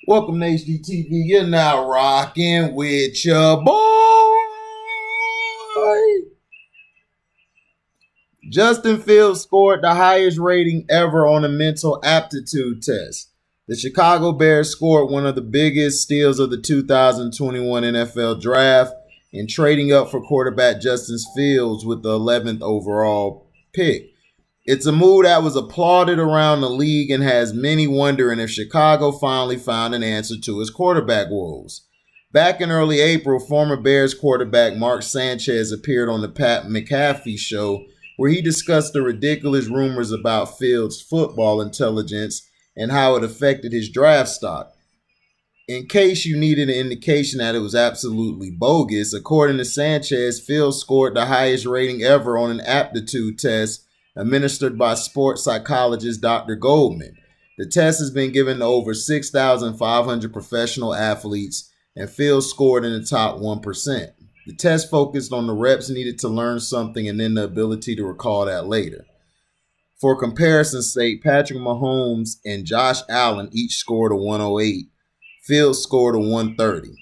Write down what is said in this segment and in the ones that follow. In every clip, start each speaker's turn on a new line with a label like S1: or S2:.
S1: Welcome to HDTV. You're now rocking with your boy. Justin Fields scored the highest rating ever on a mental aptitude test. The Chicago Bears scored one of the biggest steals of the 2021 NFL draft in trading up for quarterback Justin Fields with the 11th overall pick. It's a move that was applauded around the league and has many wondering if Chicago finally found an answer to its quarterback woes. Back in early April, former Bears quarterback Mark Sanchez appeared on the Pat McAfee show where he discussed the ridiculous rumors about Fields' football intelligence and how it affected his draft stock. In case you needed an indication that it was absolutely bogus, according to Sanchez, Fields scored the highest rating ever on an aptitude test administered by sports psychologist Dr. Goldman. The test has been given to over 6,500 professional athletes, and Fields scored in the top 1%. The test focused on the reps needed to learn something and then the ability to recall that later. For comparison's sake, Patrick Mahomes and Josh Allen each scored a 108. Fields scored a 130.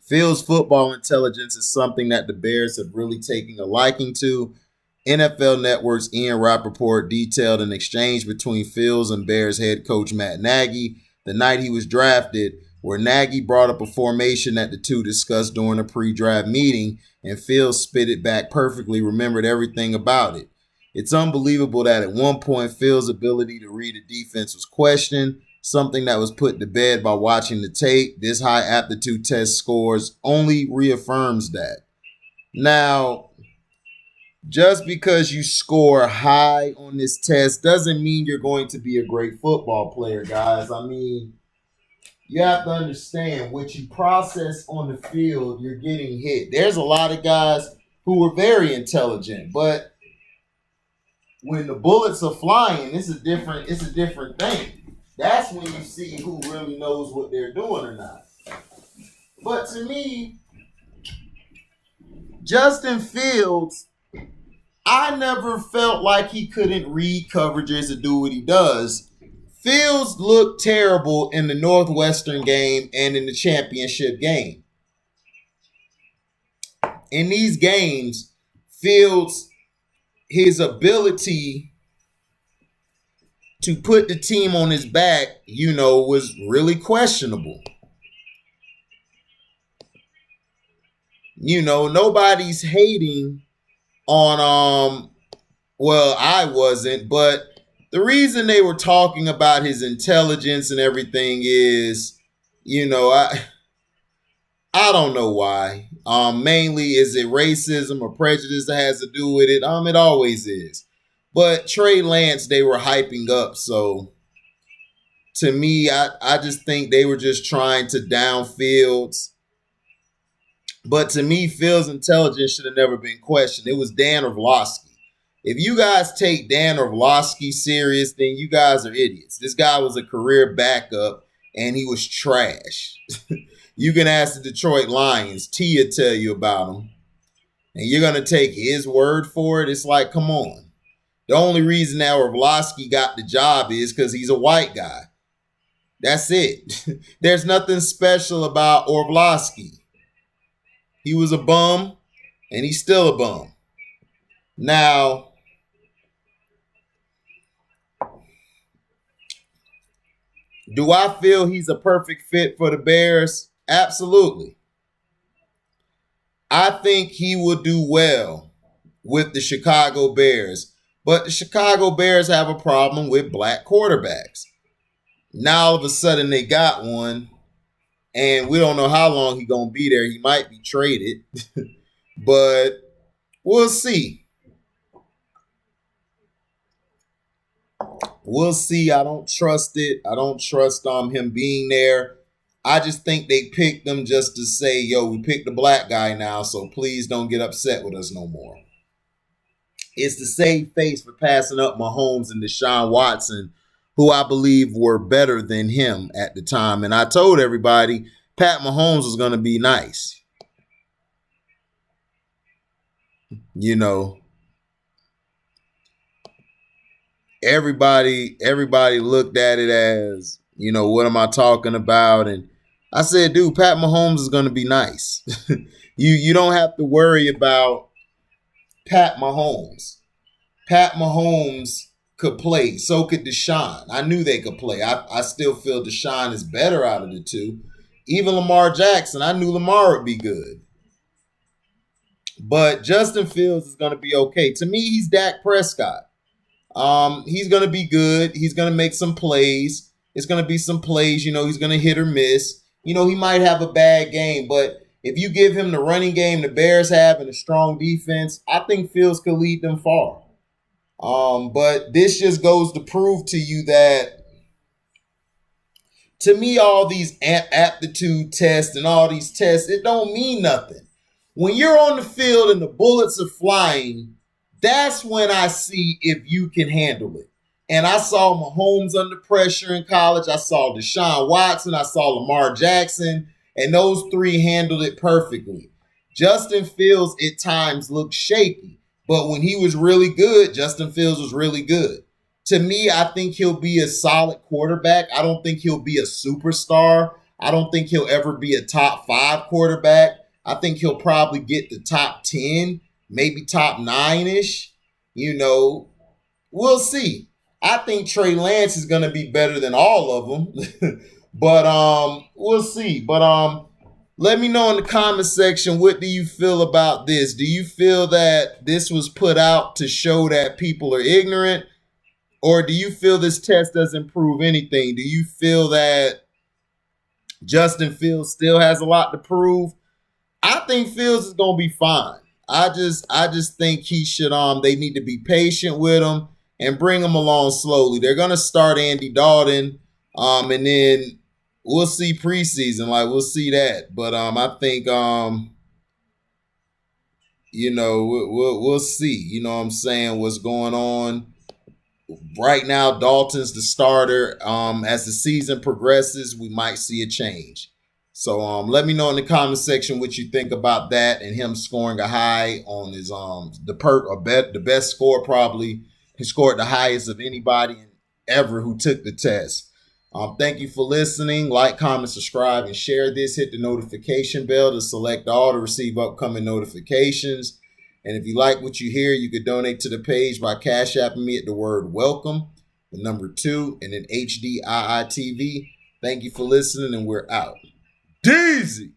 S1: Fields' football intelligence is something that the Bears have really taken a liking to. NFL Network's Ian Rappaport detailed an exchange between Fields and Bears head coach Matt Nagy the night he was drafted, where Nagy brought up a formation that the two discussed during a pre-draft meeting, and Fields spit it back perfectly, remembered everything about it. It's unbelievable that at one point Fields' ability to read a defense was questioned, something that was put to bed by watching the tape. This high aptitude test scores only reaffirms that. Now, just because you score high on this test doesn't mean you're going to be a great football player, guys. I mean, you have to understand what you process on the field, you're getting hit. There's a lot of guys who are very intelligent, but when the bullets are flying, it's a different thing. That's when you see who really knows what they're doing or not. But to me, Justin Fields, I never felt like he couldn't read coverages or do what he does. Fields looked terrible in the Northwestern game and in the championship game. In these games, Fields, his ability to put the team on his back, was really questionable. Nobody's hating on I wasn't, but the reason they were talking about his intelligence and everything is, I don't know why. Mainly is it racism or prejudice that has to do with it? It always is. But Trey Lance, they were hyping up, so to me, I just think they were just trying to down Fields. But to me, Fields' intelligence should have never been questioned. It was Dan Orlovsky. If you guys take Dan Orlovsky serious, then you guys are idiots. This guy was a career backup, and he was trash. You can ask the Detroit Lions. Tia tell you about him. And you're going to take his word for it? It's like, come on. The only reason that Orlovsky got the job is because he's a white guy. That's it. There's nothing special about Orlovsky. He was a bum, and he's still a bum. Now, do I feel he's a perfect fit for the Bears? Absolutely. I think he will do well with the Chicago Bears, but the Chicago Bears have a problem with black quarterbacks. Now, all of a sudden, they got one. And we don't know how long he's going to be there. He might be traded. But we'll see. We'll see. I don't trust it. I don't trust him being there. I just think they picked him just to say, yo, we picked a black guy now, so please don't get upset with us no more. It's the same face for passing up Mahomes and Deshaun Watson, who I believe were better than him at the time. And I told everybody Pat Mahomes was going to be nice. Everybody looked at it as, What am I talking about? And I said, dude, Pat Mahomes is going to be nice. You don't have to worry about Pat Mahomes. Pat Mahomes could play. So could Deshaun. I knew they could play. I still feel Deshaun is better out of the two. Even Lamar Jackson, I knew Lamar would be good. But Justin Fields is going to be okay. To me, he's Dak Prescott. He's going to be good. He's going to make some plays. It's going to be some plays, he's going to hit or miss. He might have a bad game, but if you give him the running game the Bears have and a strong defense, I think Fields could lead them far. But this just goes to prove to you that, to me, all these aptitude tests and all these tests, it don't mean nothing. When you're on the field and the bullets are flying, that's when I see if you can handle it. And I saw Mahomes under pressure in college. I saw Deshaun Watson. I saw Lamar Jackson. And those three handled it perfectly. Justin Fields at times looked shaky. But when he was really good, Justin Fields was really good. To me, I think he'll be a solid quarterback. I don't think he'll be a superstar. I don't think he'll ever be a top 5 quarterback. I think he'll probably get the top 10, maybe top 9-ish. We'll see. I think Trey Lance is going to be better than all of them. But we'll see. But let me know in the comment section, what do you feel about this? Do you feel that this was put out to show that people are ignorant? Or do you feel this test doesn't prove anything? Do you feel that Justin Fields still has a lot to prove? I think Fields is going to be fine. I just think he should they need to be patient with him and bring him along slowly. They're going to start Andy Dalton and then we'll see preseason, we'll see that. But I think we'll see, what's going on. Right now, Dalton's the starter. As the season progresses, we might see a change. So let me know in the comment section what you think about that and him scoring a high on his the best score probably. He scored the highest of anybody ever who took the test. Thank you for listening. Like, comment, subscribe, and share this. Hit the notification bell to select all to receive upcoming notifications. And if you like what you hear, you could donate to the page by Cash Apping me at the word welcome, the number 2, and then HDIITV. Thank you for listening, and we're out. Deezy!